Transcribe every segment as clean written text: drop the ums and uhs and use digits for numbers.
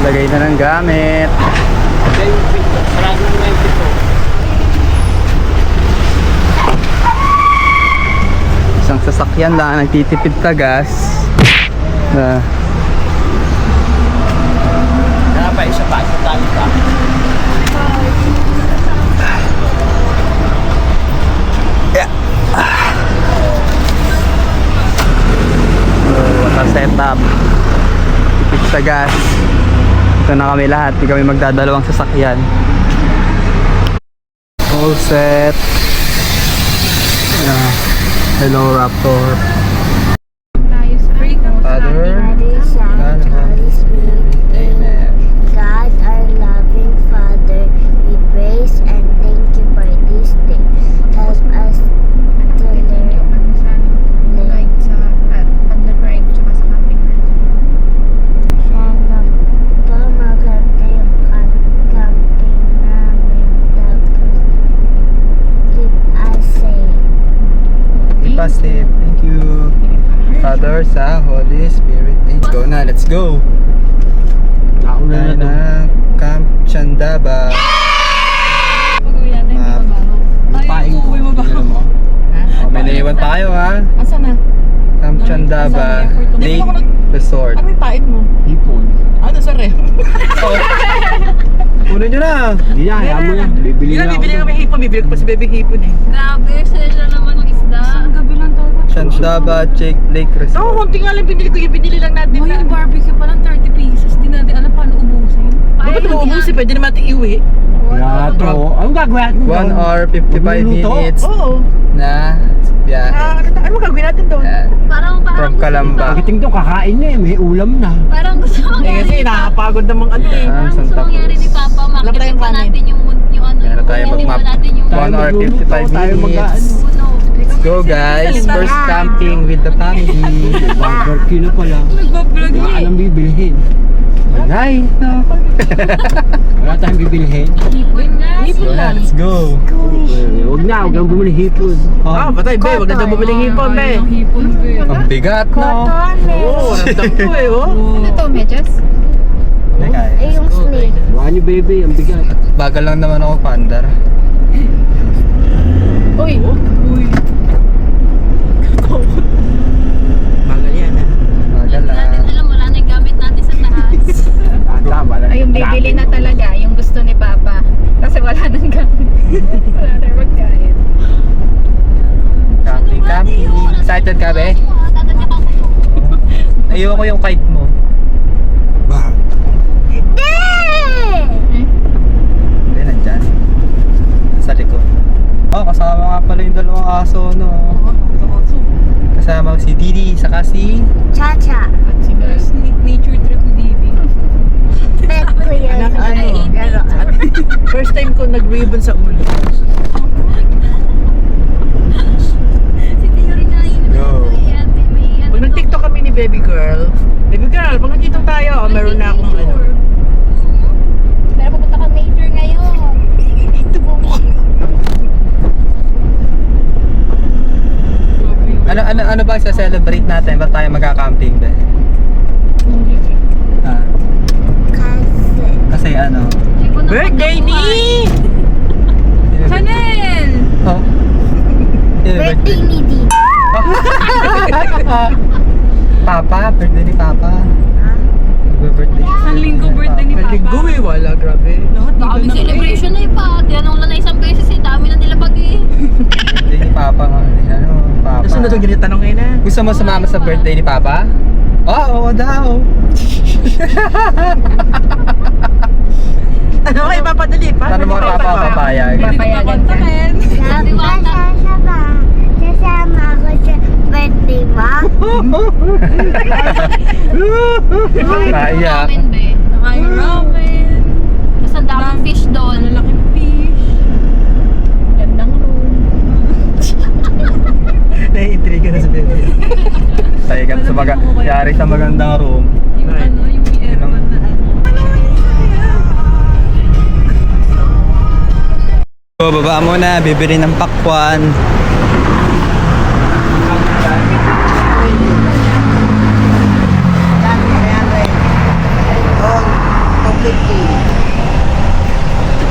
Lagay na ng gamit. Isang sasakyan lang nagtitipid sa gas. Kaya pa isa pa, isa tali pa. Water setup. Tipid sa gas. Ito na kami lahat, hindi kami magdadalawang sasakyan. All set. Hello Raptor. Father, Son, Holy Spirit. Amen. God, our loving Father, we praise and thank you for this day. Help us to learn. Sana po maganda yung camping namin. Tapos, keep us safe. Keep us safe. Thank you. Father, Son, Holy Spirit. Let's go na, let's go. Tayo na Camp Chandaba. May naiwan tayo ha. Asa na? Camp Chandaba Lake Resort. Ano yung pait mo? Hipon. Ano sa ref? Puno nyo na. Hindi na, kaya mo yan. Bibili Hindi na, na bibili ako. kami hipon. Bibili ko pa si Bebe hipon eh. Grabe, sila naman ng isda. Saan gabi lang to? Chandaba Lake Oo, Resort. konti nga lang binili ko. Yung binili lang natin Boy, na. yung barbecue pa lang 30 pesos. Di natin alam paano ubusin. Bakit mo ubusin? Pwede naman natin iwi. Kaya to. Anong gagawin natin 1 doon? hour 55 Magluluto? minutes Oo. na biyahe. Ano gagawin natin doon? Parang From Calamba. Pagiting to, kakain na eh. May ulam na. Parang gusto Eh mangyari kasi ni Papa. nakakapagod namang ano eh. Parang gusto Santa mangyari Cruz. ni Papa. Wala pa Makikita tayong pa kanin. natin yung ano. Meron tayo Hindi mag-map. pa natin yung 1 hour magluluto, 55 tayo minutes. puno. Let's go guys. First camping with the family. Barbecue na pala. Nagbablog Wala ka nang bibilhin. Nice. No? Wala tayong bibilhin. Hipon nga. Go na, let's go. Huwag na, huwag kang bumili hipon. Ah, patay be. Huwag na daw bumiling hipon be. Hipon ba? Ang bigat no. Oo, ramdam ko eh oh. Ano to, medyas? Teka, Ay, yung snake. Buwan niyo baby, ang bigat. bagal lang naman ako pandar. Uy. Bagal yan ah. Bagal lang. Alam mo, wala na yung gamit natin sa taas. Ay, Yung bibili na talaga, yung gusto ni Papa. Kasi wala nang gamit. Wala na magkain. Camping, camping. Excited ka be? Ayoko yung kite mo. Hindi, nandyan. Sa likod. Oh, kasama nga pala yung dalawang aso, no? Kasama si Didi, saka si... Cha-cha. First nature trip ni Bibi. Pet ko yun. First time ko nag-ribbon sa ulo. Si Tio rin nga yun. Go. Pag nag-tiktok kami ni baby girl, pag nag-tiktok tayo, meron na akong ano. Pero pupunta ka nature ngayon. Ano ba sa celebrate natin? Ba't tayo magka-camping be? Ah, kasi ano? Birthday ni! Chanel! Oh? Birthday ni Didi. Papa, birthday ni Papa. Birthday. Isang linggo birthday ni Papa. Linggo eh, wala, grabe. Dami celebration na pa. Tinanong lang na isang beses eh. Dami na nila pag-i. Birthday ni Papa nga. Ano, Papa. Tapos na ganyan tanong ngayon na. Gusto mo sumama sa birthday ni Papa? Oo daw. Ano kayo papadali pa? Paano mo Papa papayag? Papayagan ka. Sasama ako sa birthday mo. Kaya. Ramen be. Nakain ramen. Tapos ang daming fish doon. Lalaking fish. Gandang room. yari sa magandang room. Yung ano, yung aircon na ano. So, baba muna, bibili ng pakwan.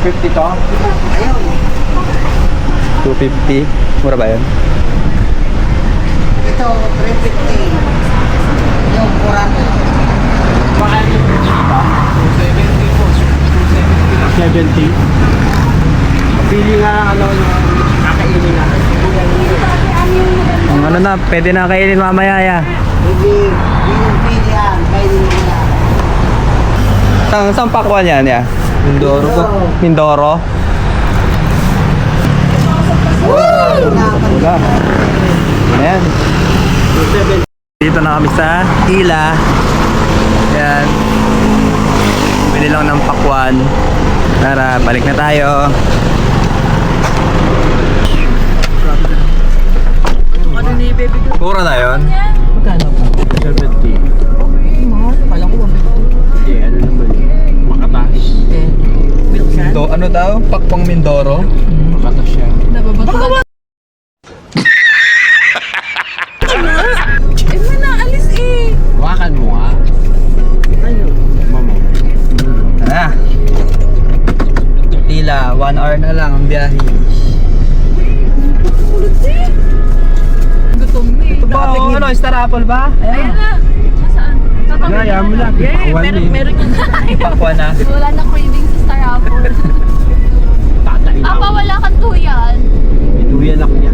$250 to? 250? Mura ba yun? Ito, 350. Yung kurang. 70. Pili nga ano kakainin na. Ang ano na, pwede na kainin mamaya ya. Hindi, pili yan. Kainin mo na. Saan pakwan yan ya? Mindoro po. Mindoro? Wala. Ayan. Dito na kami sa Ila. Ayan. Bili lang ng pakwan. Tara, balik na tayo. Ano ni baby girl? Pura na yun. Magkano ba? 70. Mahal. Kala ko 150. Eh, ano naman eh. Makatas. Eh, milk yan? Ano daw? Pakwang Mindoro? Makatas siya. Nababato. Eh, may naalis eh. Wakan mo nga. Ano? Mamo. Tara. Ila, 1 hour na lang ang biyahe. Gutom na eh. Ano, Star Apple ba? Ayan na. Nasaan? Tatawid Gaya mo lang. Yeah, Pakwan eh. meron yung Pakwan na. Wala na craving sa Star Apple. Tatain ako. Apa, wala kang tuyan. Ituyan ako niya.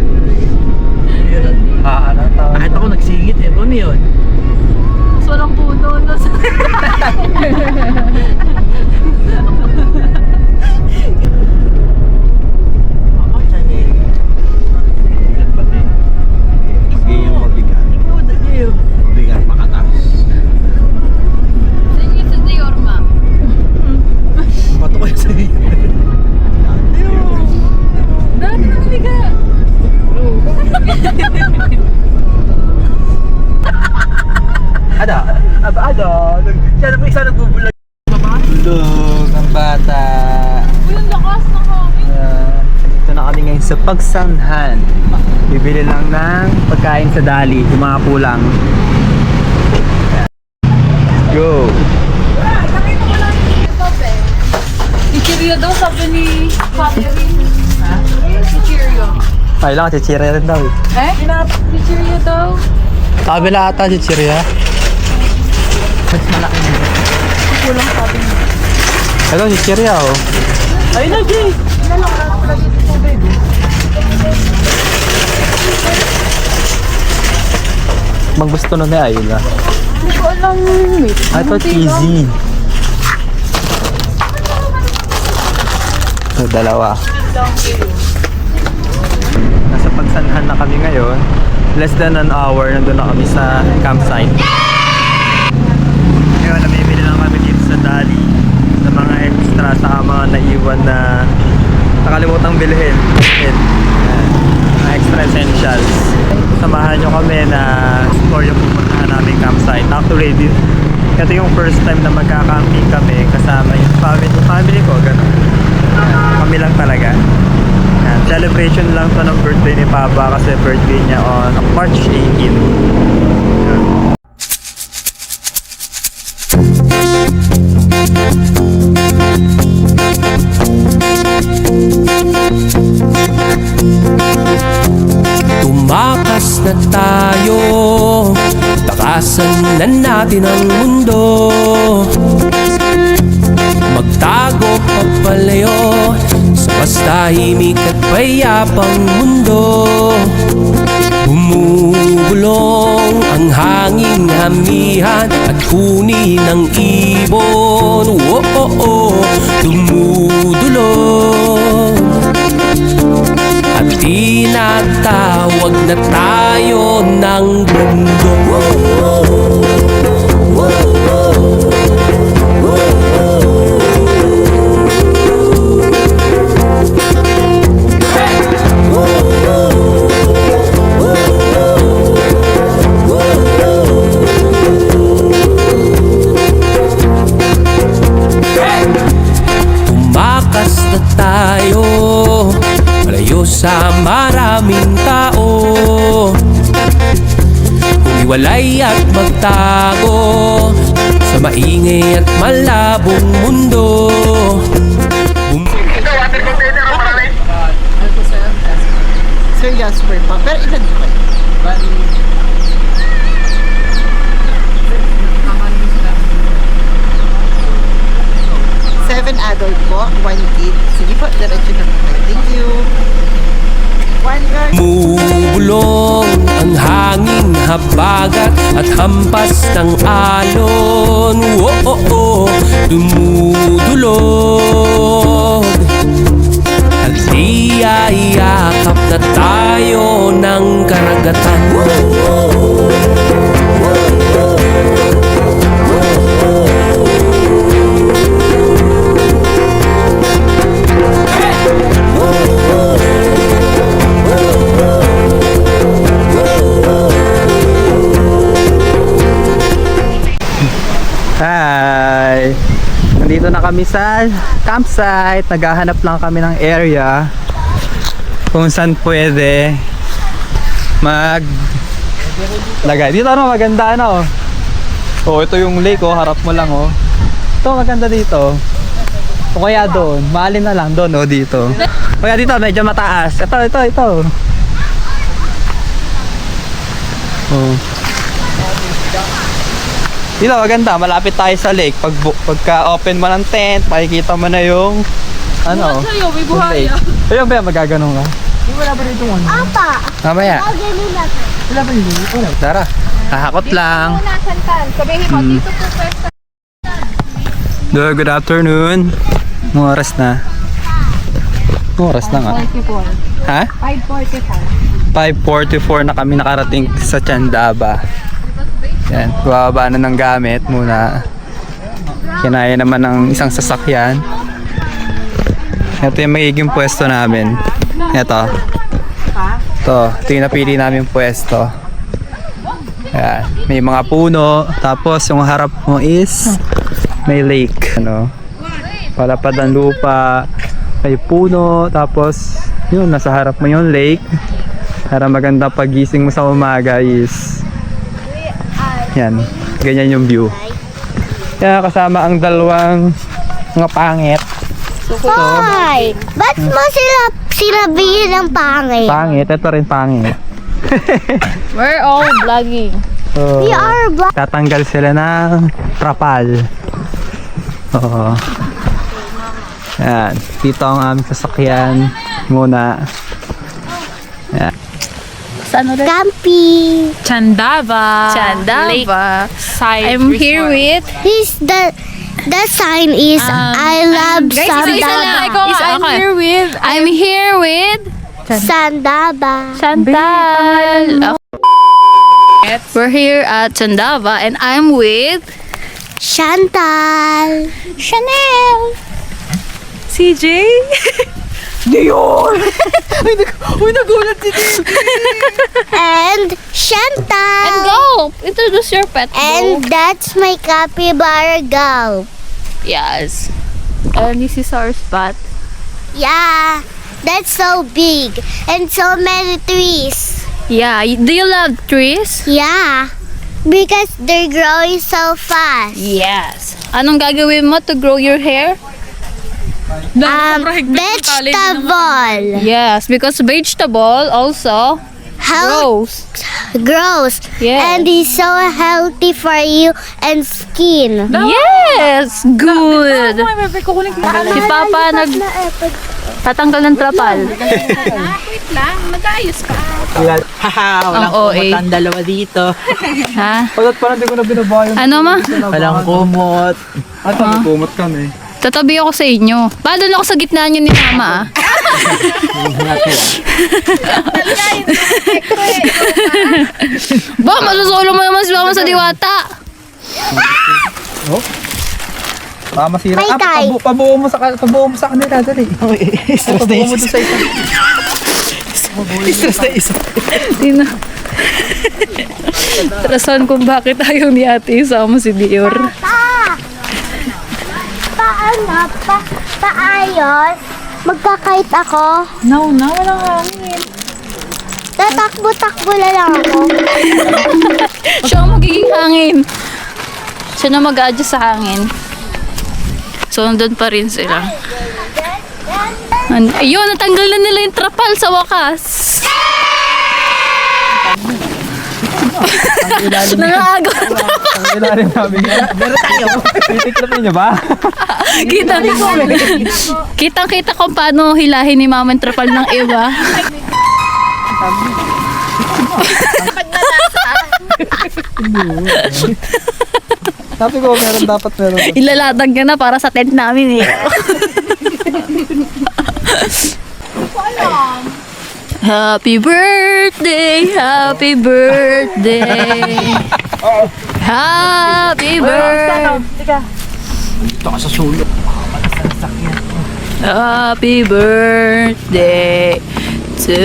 Ano tawag? Kahit ako nagsingit eh. Ano yun? Mas walang puno. No? Oo, Chanel. Bigat pati. Sige yung mabigat. Ikaw, yun. Mabigat, makatas. Saan yung sa Diorma? Bato ko yung sa'yo. Dati naliga. Siya na po isa nagbubulag. Tulog ang bata. Uy, ang lakas na kami. Dito na kami ngayon sa Pagsanhan. Bibili lang ng pagkain sa dali, yung mga kulang. Ayan. Go! Chichiryo daw sabi ni Papi Rin. Ha? Chichiryo. Ay lang, chichirya rin daw. Eh? Chichiryo daw. Sabi na ata chichirya. Mas malaki nito. Kulang sabi niya. Ito, chichirya oh. Ayun na, Jay. Bang gusto nun na ayun na. Hindi ko alam. Wait. Ito, cheesy. Ito, dalawa. Nasa Pagsanhan na kami ngayon. Less than an hour, nandun na kami sa campsite. Ngayon, namimili lang kami dito sa Dali sa mga extra sa mga naiwan na nakalimutang bilhin. Ayan. Mga extra essentials. Samahan nyo kami na explore yung pupuntahan namin campsite. Actually, ito yung first time na magka-camping kami kasama yung family ko, gano'n. Kami lang talaga. Yan. Celebration lang to ng birthday ni Papa kasi birthday niya on March 18. Yan. Tumakas na tayo, takasan na natin ang mundo. Magtago papalayo sa mas tahimik at payapang mundo. Bumubulong ang hanging hamihan at huni ng ibon. Dumudulong at tinatawag na tayo ng mundo. sa maraming tao. Humiwalay at magtago sa maingay at malabong mundo. Sir Jasper pa. Pero ilan pa? Seven adult po, 1 kid. Sige po, diretso na po. Thank you. 1 girl. Bumubulong ang hangin, habagat at hampas ng alon. Dumudulog at iyayakap na tayo ng karagatan. Hi! Nandito na kami sa campsite. Naghahanap lang kami ng area kung saan pwede lagay. Dito ano, maganda ano. Oh, ito yung lake oh, harap mo lang oh. Ito maganda dito. O kaya doon, maalin na lang doon oh, dito. Kaya dito medyo mataas. Ito. Oh. Dito maganda, malapit tayo sa lake. Pagka open mo ng tent, makikita mo na yung ano. May buhaya. Ayun ba, magaganong ka? Wala ba dito one? Apa, Mamaya. ganun na ka. Wala ba dito? Tara, hahakot lang. Muna, Chantal. Sabihin mo, dito po first. Good afternoon. Anong oras na? Anong oras na nga? 5:44. Ha? 5:44 na kami nakarating sa Chandaba. Yan, bababa na ng gamit muna. Kinaya naman ng isang sasakyan. Ito yung magiging pwesto namin. Ito yung napili namin pwesto. Yan, may mga puno. Tapos yung harap mo is may lake. Ano, palapad ang lupa. May puno. Tapos yun, nasa harap mo yung lake. Para maganda pagising mo sa umaga is yan, ganyan yung view. Kaya kasama ang dalawang mga pangit. Hoy! Ba't mo sinabihin ng pangit? Pangit, ito rin pangit. We're all vlogging. So, We are black. tatanggal sila ng trapal. Oo. Yan, dito ang aming sasakyan muna. Yan. Camping. Chandaba. Lake. I'm here with... The sign is I love Sandaba. I'm here with Sandaba. Chantal. We're here at Chandaba and I'm with Chantal. Chanel. CJ. And Chantal. And go. Introduce your pet. And that's my capybara Go. Yes. And this is our spot. Yeah, that's so big and so many trees. Yeah. Do you love trees? Yeah, because they're growing so fast. Yes. Anong gagawin mo to grow your hair? Vegetable. Yes, because vegetable also grows. Yes. And it's so healthy for you and skin. Yes, good. Si Papa tatanggal ng trapal. Wait lang, mag-ayos pa. Haha, walang Ang OA. kumot ang dalawa dito. Ha? Pagkat parang di ko na binabayan. Ano ma? Walang kumot. At may kumot kami. Tatabi ako sa inyo. Paano ako sa gitna niyo ni Mama? Ba, masusulo mo naman si Mama sa diwata. Baka masira. May tie. Pabuo mo sa kanila, dali. Pabuo mo doon sa isa. Stress na isa. Sino? Rason kung bakit ayaw ni ate isama si Dior. Paano? Paayos? Magkakait ako. No, walang hangin. Tatakbo-takbo na lang ako. Siya ang magiging hangin. Siya na mag-adjust sa hangin. So, nandun pa rin sila. Ayun, natanggal na nila yung trapal sa wakas. Nangaagaw na trapal. Ang ilalim namin. Meron tayo. Titiklapin niyo ba? Kitang-kita kung paano hilahin ni Mama yung trapal ng iba. Sabi ko, meron. Ilalatag ka na para sa tent namin eh. Happy birthday, happy birthday. Happy birthday. Ito ka sa sulok. Happy birthday to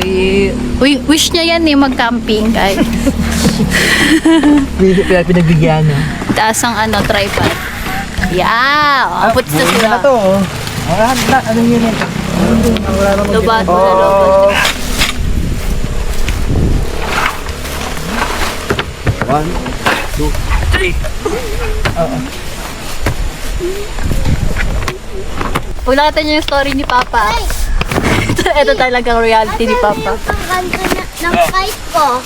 you. Uy, wish niya yan eh, mag-camping guys. Pinagbigyan niya. Taas ang tripod. Yeah! Abot na sila. Ito, oh. Ano yun eh? Lubat na lubat. One, two, three. Pag nakita niyo yung story ni Papa, ito talagang reality ni Papa. Ang ganda ng kite ko.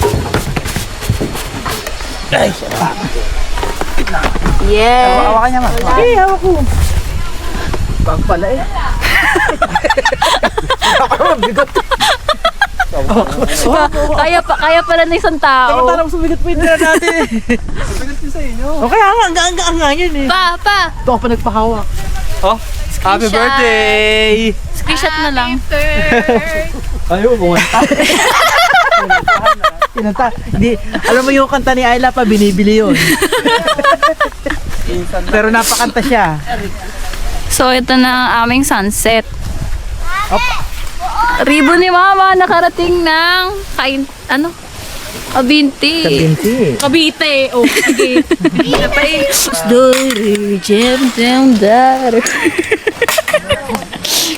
Yeah! Hawakan niya, ma. Okay, hawak ko. Bag pala eh. Kaya pala ng isang tao. Parang sumigat pa yung dala natin eh. Sabigat ko sa inyo. Okay, hanga yun eh. Pa! Ito ako pa nagpahawak. Oh, happy Screenshot. birthday! Screenshot na lang. Ayaw, bumanta. Kinanta. Hindi, alam mo yung kanta ni Ayla pa, binibili yun. Pero napakanta siya. So, ito na ang aming sunset. Ribo ni Mama, nakarating ng Kabinti. Cavite. Oh, sige. Hindi na pa eh. Story, jam, dar.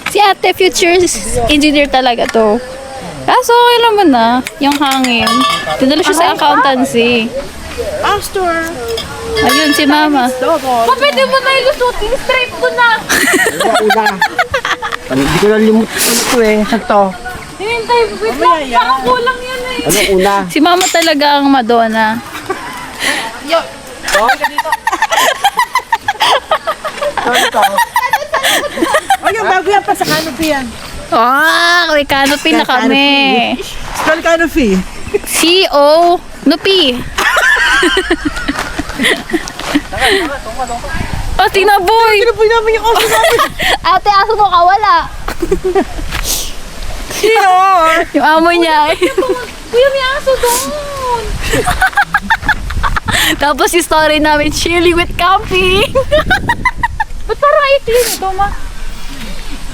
Si ate, future engineer talaga to. Kaso, okay naman na. Yung hangin. Tinala siya sa accountancy. Pastor. Ayun, si Mama. Pwede mo na ilusutin. Straight ko na. Hindi ko nalimutan ito eh. Sakto. Hintay, wait lang. Baka kulang yan eh. Ano una? Si Mama talaga ang Madonna. Ay, yung bago yan pa sa canopy yan. May canopy na kami. Spell canopy. C-O Nupi. Oh, tinaboy. Pinaboy namin yung oso namin. Ate, aso mo kawala. Sino? Yung amoy niya. Kuya, may aso doon. Tapos yung story namin, chilling with camping. Ba't parang itim ito, ma?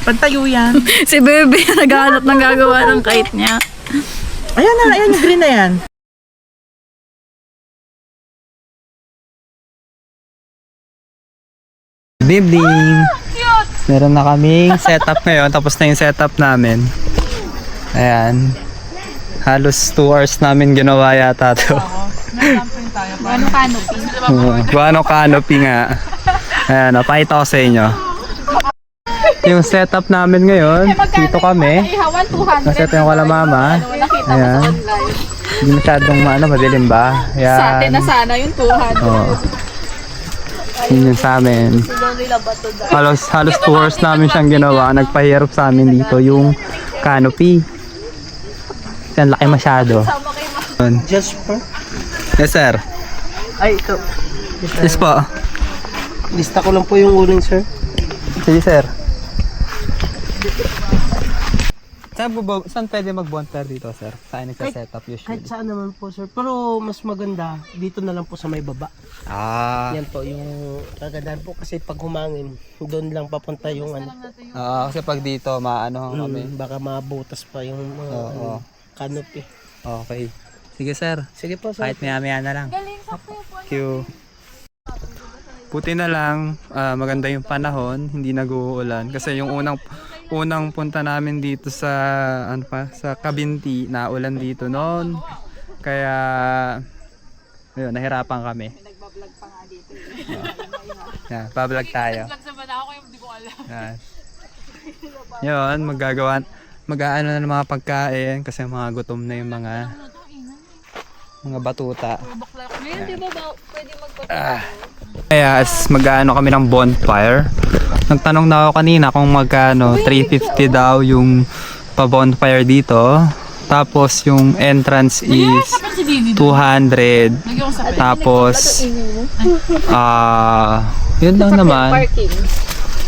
Pantayo yan. Si Bebe, naghahanap ng gagawa ng kite niya. Ayan na, ayan yung green na yan. Bibling! Meron na kaming setup ngayon. Tapos na yung setup namin. Ayan. Halos 2 hours namin ginawa yata to. Ano canopy? Buano canopy nga. Ayan, napakita ko sa inyo. Yung setup namin ngayon, dito kami. Naset yung kala mama. Ayan. Hindi masyadong madilim ba? Ayan. Sa atin na sana yung 200. Oo. Yun yung sa amin. Halos 2 hours namin siyang ginawa. Nagpahirap sa amin dito yung canopy. Kasi ang laki masyado. Jasper? Yes, sir. Ay, ito. Yes po. Lista ko lang po yung uling, sir. Sige, sir. Saan pwede mag-bonfire dito, sir? Saan nagsa-setup usually? Kahit saan naman po, sir. Pero mas maganda, dito na lang po sa may baba. Ah. Yan po, yung kagandahan po kasi pag humangin, doon lang papunta yung ano. Kasi pag dito, maano kami. Baka mabutas pa yung mga Oo. canopy. Okay. Sige, sir. Sige po, sir. Kahit maya-maya na lang. Thank you. Puti na lang, maganda yung panahon, hindi nag-uulan. Kasi yung unang punta namin dito sa sa Cabinti, naulan dito noon. Kaya ayun, nahirapan kami. Nagbablog pa nga dito. Yeah, pa-vlog tayo. Nag-vlog sa bata ako yung hindi ko alam. Yan. Yun, mag-aano na ng mga pagkain kasi mga gutom na yung mga batuta. Ngayon, di ba pwede magpapagawa? Kaya mag-aano kami ng bonfire. Nagtanong na ako kanina kung magkano, 350 daw yung pa-bonfire dito. Tapos yung entrance is 200. Tapos yun lang naman.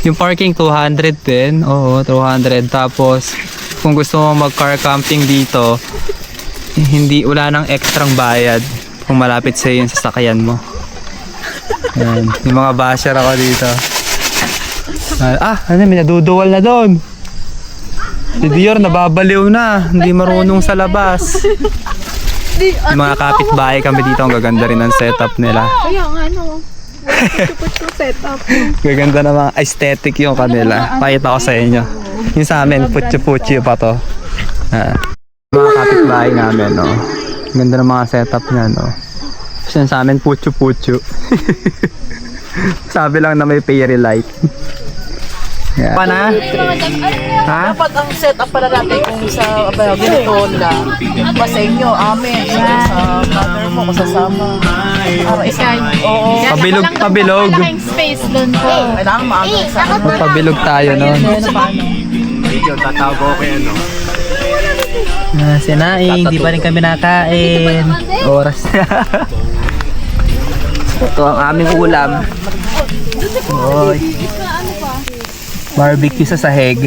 Yung parking 200 din. Oo, 200. Tapos kung gusto mo mag-car camping dito, wala nang ekstrang bayad kung malapit sa yung sasakyan mo. Yan, yung mga basher ako dito. May naduduwal na doon. Si Dior nababaliw na, hindi marunong sa labas. Yung mga kapitbahay kami dito, ang gaganda rin ang setup nila. Kaya nga, no. Setup. Gaganda na mga aesthetic yung kanila. Pakita ko sa inyo. Yung sa amin, putyo-putyo pa to. Mga kapitbahay namin, no. Ganda ng mga setup niya, no. Kasi sa amin, putyo-putyo. Sabi lang na may fairy light. Yeah. Pa na? Ha? Dapat ang setup pala natin kung sa ganito na pa sa inyo, amin. Sa mother mo, kasasama. Oo. Pabilog. Space doon po. Kailangan maagang sa Pabilog tayo nun. Si Naing, di pa rin kami nakain. Oras na. Ito ang aming ulam. Oy. Barbecue sa sahig.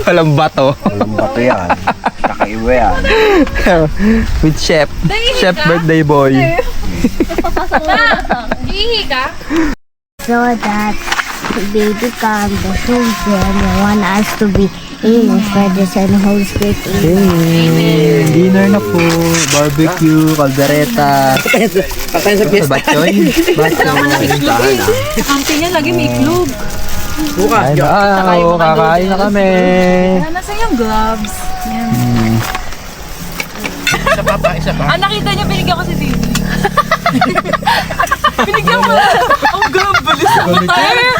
Walang bato. Walang bato yan. Kakaiba yan. With chef. Chef birthday boy. Ihi ka? So that baby come, the children want us to be in for the Son Holy Spirit. Hey, dinner na po. Barbecue, kaldereta. Pakain sa piyesta. Batchoy. Kampi niya lagi may iklog. Bukas. Kakain na kami. Nasa yung gloves. Yan. Isa pa. Nakita niyo, binigyan ko si Didi. Binigyan mo na. Ang gabalis mo tayo.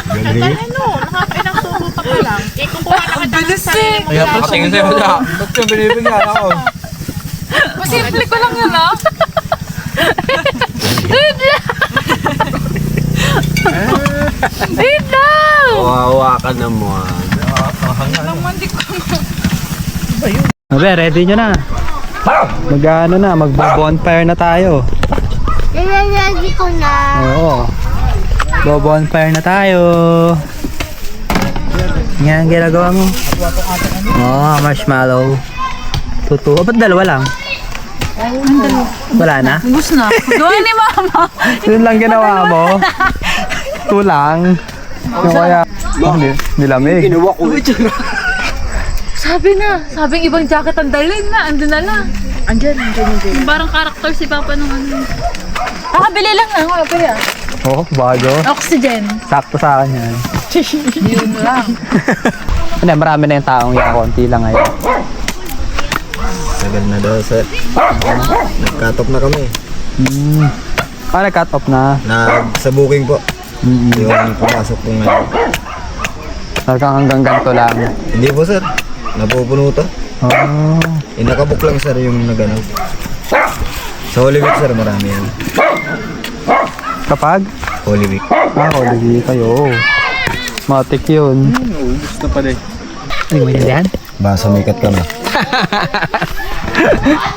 Nakapinang suko pa ka lang. Kukuha na kita ng sarili mo. Kaya patingin sa'yo na. Ba't yung binibigyan ako? Simple ko lang yun, ah. Wait lang! Kawawa ka naman. Abe, ready nyo na. Mag-bonfire na tayo. Ready ko na. Oo. Bonfire na tayo. Yan ang ginagawa mo. Marshmallow. Tuto. Ba't dalawa lang? Wala na? Gusto na. Gawin ni Mama. Yun lang ginawa mo. Ito lang. Yung kaya nilamig. Ginawa ko. Sabing ibang jacket ang dalhin na. Andun na lang. Andyan. Parang karakter si Papa nung ano. Nakabili lang na. Wala pa yan. Oh, bago. Oxygen. Sakto sa akin yan. Yun lang. Hindi, marami na yung taong yan. Konti lang ngayon. Tagal na daw sir. Nag-cut off na kami. Nag-cut off na. Sa booking po. Yung pumasok po ngayon. Talagang hanggang ganito lang. Hindi po sir. Napupuno to. Oh. Nakabook lang sir yung nagano. Sa Holy Week sir, marami yan. Kapag? Holy Week. Holy Week kayo. Matik yun. Gusto pa din. Ay, mo yan? Ba, sumikat ka na.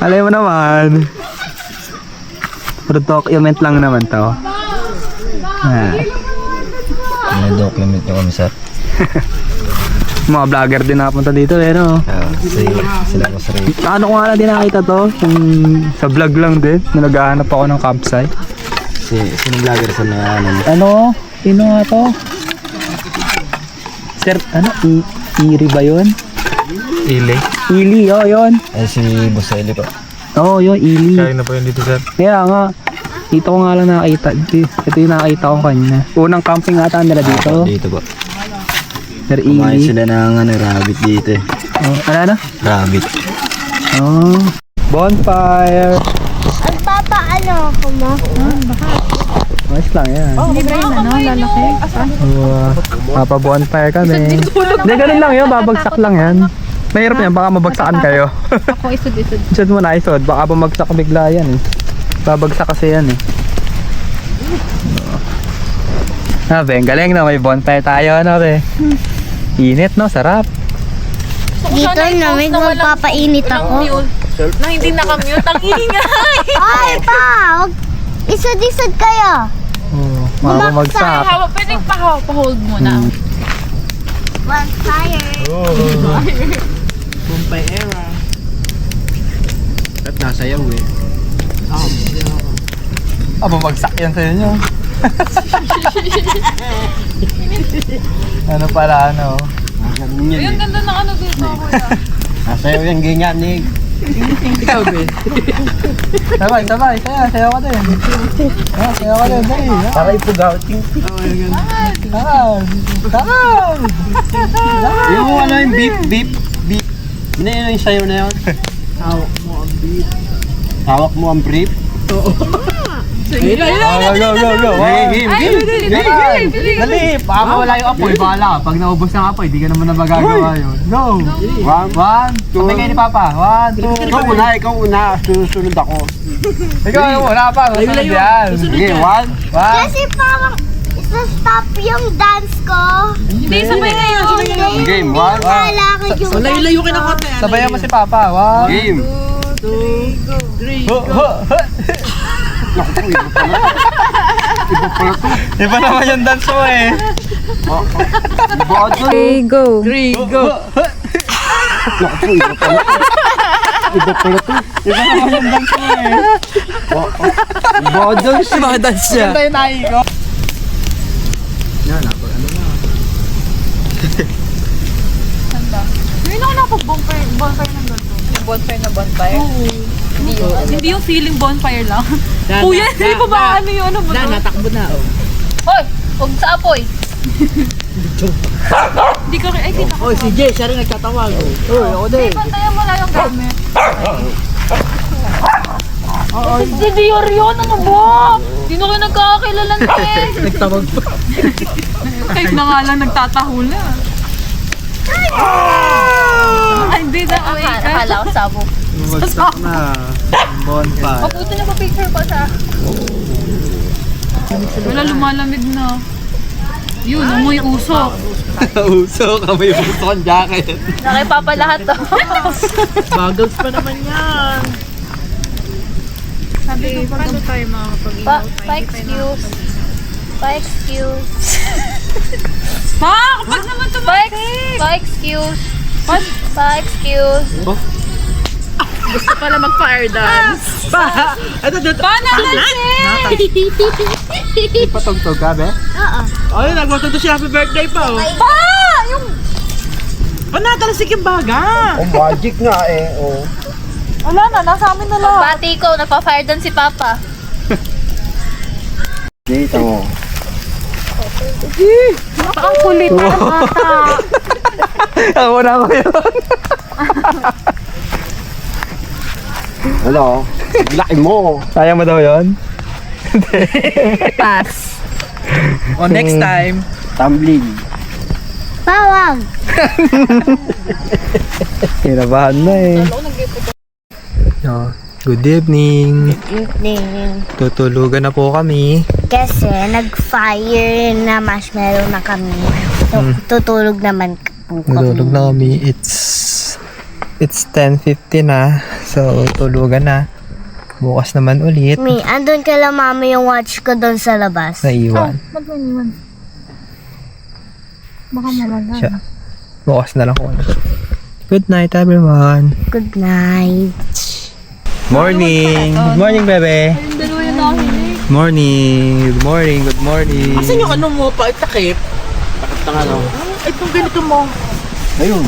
Alay mo naman. Pero document lang naman to. May document nyo kami sir. Mga vlogger din nakapunta dito no? Sila ko sir. Ano ko nga lang din nakita to? Yung sa vlog lang din. Na naghahanap ako ng campsite. Sino vlogger sir na Ano? Sino nga to? Sir, ano? Iri ba yun? Ili. Ili, yun. Ay si Boss Eli po. Oo, yun, Ili. Kaya na po yun dito sir. Kaya nga, dito ko nga lang nakita. Ito yung nakita ko kanina. Unang camping ata nila dito. Dito po. Sir Kumain Ili. sila ng rabbit dito eh. Oh, ano? Rabbit. Oh. Bonfire. Magpapaano ako mo? Nice lang yan. Libre yun, ano? Lalaki. Papa-bonfire kami. Hindi, ganun lang yun. Babagsak lang yan. Mahirap yan. Baka mabagsakan kayo. Ako isod-isod. Isod mo na, isod. Baka bumagsak bigla yan eh. Babagsak kasi yan eh. Be, ang galing na. May bonfire tayo, be. Init, no? Sarap. Dito namin magpapainit ako. Na hindi nakamute, ang ingay. Ay, pa! Isod-isod kayo. Oh, bumagsak. Pwede pa-hold muna. Bonfire. Bumpay era. At nasayaw eh. Bumagsak yan sa inyo. Ano pala, ano? Ayun, ganda ng ano dito. Nasayaw yung ganyan ni. Ikaw ba? Sabay. Sayaw ka din. Sayaw ka din. Dali. Para ipugaw. Yung ano yung beep. Yun na yung sayaw na yun. Hawak mo ang brief. Go. Dali. Baka mawala yung apoy. Bahala. Pag naubos ng apoy, di ka naman na magagawa yun. Go. 1, 2. Sabay kayo ni Papa. 1, 2. Ikaw una. Susunod ako. Ikaw ano muna pa. Susunod yan. Sige, 1. Kasi parang isa-stop yung dance ko. Hindi, sabay kayo. Game, 1. Kailangan yung layo ka na konti. Sabayan mo si Papa. 1. Game. 2, 3. Naku po, iba pala. Iba pala to. Iba naman yung dance mo eh. Iba doon. Go. Naku po, iba pala to. Iba pala to. Iba naman yung dance mo eh. Iba doon siya. Iba dance siya. Ganda yung nahi ko. Hindi na ako nakapag-bonfire ng ganito. Bonfire na bonfire? Hindi yung feeling bonfire lang. Kuya, hindi pa ba ano yun? Ano ba? Natakbo na. Hoy! Huwag sa apoy! Hindi ka ay di Oh, si Jay, siya rin nagtatawag. Ako din. Pantayan mo lang yung gamit. Si Dior yun, ano ba? Di na kayo nagkakakilala eh. Nagtawag pa. Kahit na nga lang nagtatahula. Ay, hindi na. Akala ko sabog. Bumagsak na. Bonfire. Mabuti na pa-picture ko sa... Wala, lumalamig na. Yun, amoy usok. Usok. May usok ang jacket. Nakipapa lahat to. Bagels pa naman yan. Sabi ko, paano tayo makakapag-ihaw? Pa-excuse. Pa-excuse. Pa! Kapag naman ito Pa-excuse. Pa-excuse. Gusto pala mag-fire dance. Pa! Ito dito. Pa! Natalsik! Patugtog ka, be? Ay, nagwatog to siya. Happy birthday pa. Oh. Pa! Yung... Natalsik yung baga. Oh, magic nga eh. Oh. Wala na, nasa amin na lang. Pati ko, nagpa-fire dance si Papa. Dito mo. Ang kulit na bata. Ako na ko yun. Ano? Laki mo. Sayang mo daw yun? Pass. O next time. Tumbling. Bawang. Kinabahan na eh. Good evening. Evening. Tutulugan na po kami. Kasi nag-fire na marshmallow na kami. Tutulog naman po kami. Natulog na kami. It's 10:50 na. So, tulugan na. Bukas naman ulit. Andun kala mama yung watch ko doon sa labas. Naiwan. Mag-iwan. Baka mawala. Siya. Bukas na lang ko. Good night, everyone. Good night. Morning. Good morning, bebe. Yung dalawa yung nakahilig. Morning. Good morning. Good morning. Asan yung ano mo pa? Itakip? Takip na nga no? Itong ganito mo. Ayun.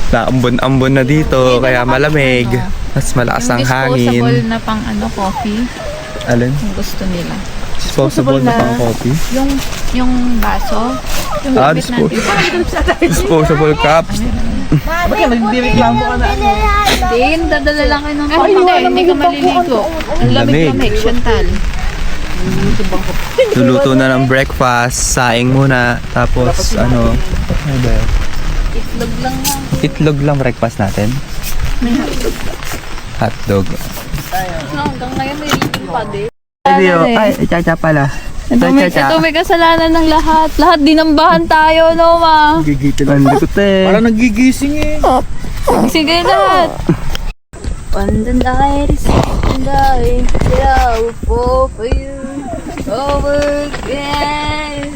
Naambon-ambon na dito, kaya malamig. Mas malakas ang hangin. na pang coffee. Alin? Kung gusto nila. Disposable na pang coffee. Yung baso. Yung Ah, gamit natin. disposable cups. Bakit nagbireklamo ka na? Hindi, dadala lang kayo ng hindi ka maliligo. Ang Lamig. lamig, Chantal. Luluto na ng breakfast, saing muna, tapos ano ba yun? Itlog lang lang. Itlog lang breakfast natin. May hotdog. Hotdog. Hanggang ngayon may ribbon pa din. Ay, chacha pala. Ito may kasalanan ng lahat. Lahat dinambahan tayo, no, ma? Gigitil ang likot eh. Parang nagigising eh. Sige lahat. Pandandahir, pandandahir, I will fall for you over again.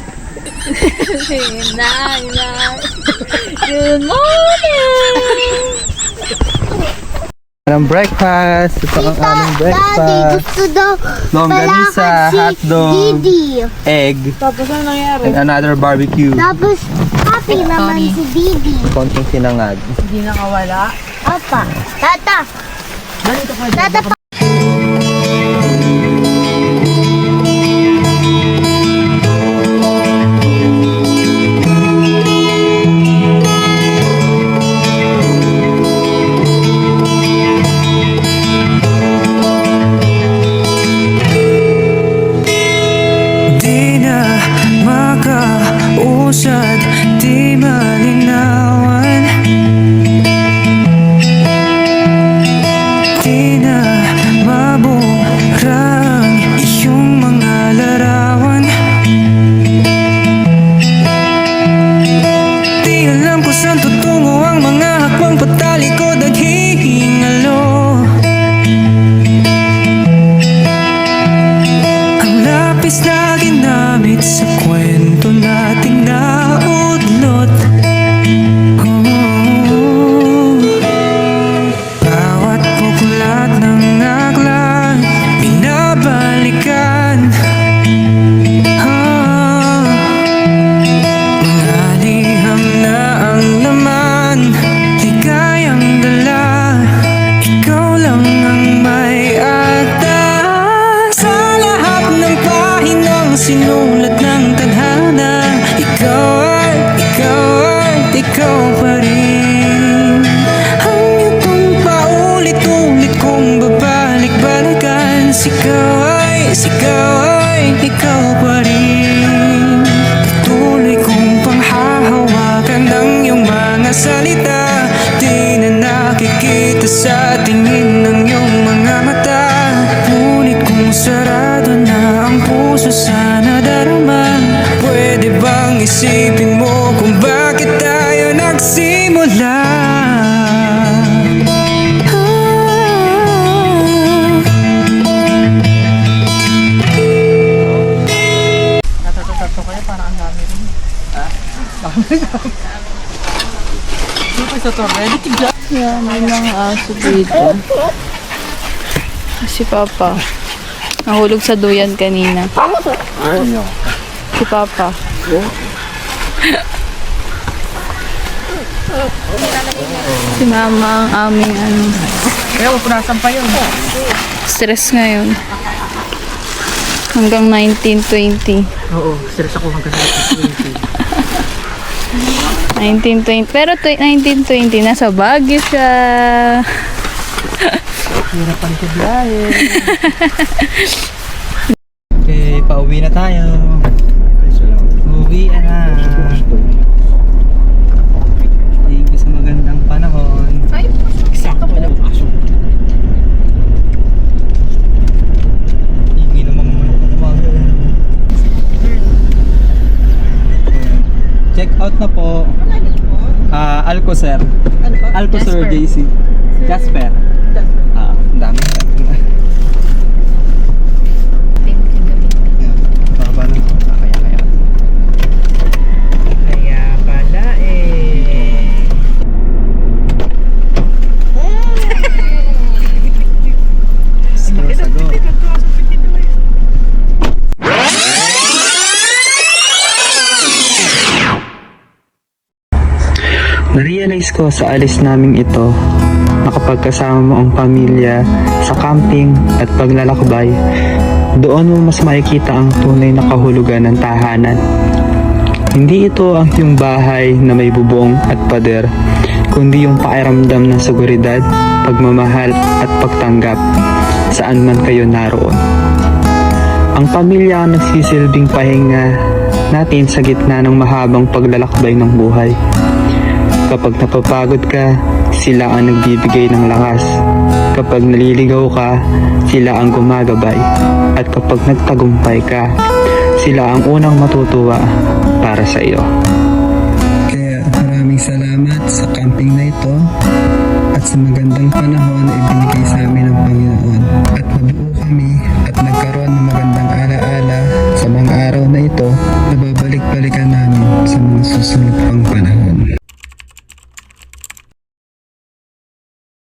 Good morning. Ang breakfast. Ito ang aming Daddy, breakfast. gusto daw Longganisa, hotdog, Didi. egg, Tapos ano nangyari? and another barbecue. Tapos, happy naman si Didi. Konting sinangag. Hindi nakawala. Apa, tata. Tata, Di na makausad, di malinawan. Di na mabura ang iyong mga larawan. Di alam kung saan tutungo ang mga hakbang patalikod at hihingalo. Ang lapis na ginamit sa kwento nating naudlot. Bawat buklat ng aklat binabalikan. Mga liham na ang laman, ligayang dala. Ikaw lang ang may atas sa lahat ng pahinang sinulat ng tadhana. Ikaw pa rin. Ang itong paulit-ulit kong babalik-balikan. Sigaw ay ikaw pa rin. Patuloy kong panghahawakan ng iyong mga salita. Di na nakikita sa tingin ng iyong mga mata. Ngunit kung sarado na ang puso sa nadarama, pwede bang isipin mo kung bakit tayo nagsimula? Tato kayo, parang ang dami rin. Hindi pa sa torrent. Yan, may mga aso dito. Si Papa. Nahulog sa duyan kanina. Si Papa. Si Mama ang aming Kaya pupunasan pa yun. stress ngayon. Hanggang 1920. Oo, stress ako hanggang sa 1920. Pero 1920, nasa Baguio siya. hirap pa rin sa biyahe. Okay, pauwi na tayo. Uwi na. Thank you sa magandang panahon. Sakto pa lang aso. Hindi naman umaga. Check out na po. Alcocer. Alcocer JC. Jasper. Ang dami. Baba na. Kaya. Kaya pala eh. Sago. Na-realize ko sa alis naming ito na kapag kasama mo ang pamilya sa camping at paglalakbay, doon mo mas makikita ang tunay na kahulugan ng tahanan. Hindi ito ang iyong bahay na may bubong at pader, kundi yung pakiramdam ng seguridad, pagmamahal at pagtanggap saan man kayo naroon. Ang pamilya ang nagsisilbing pahinga natin sa gitna ng mahabang paglalakbay ng buhay. Kapag napapagod ka, sila ang nagbibigay ng lakas. Kapag naliligaw ka, sila ang gumagabay. At kapag nagtagumpay ka, sila ang unang matutuwa para sa iyo. Kaya maraming salamat sa camping na ito at sa magandang panahon na ibinigay sa amin ng Panginoon. At nabuo kami at nagkaroon ng magandang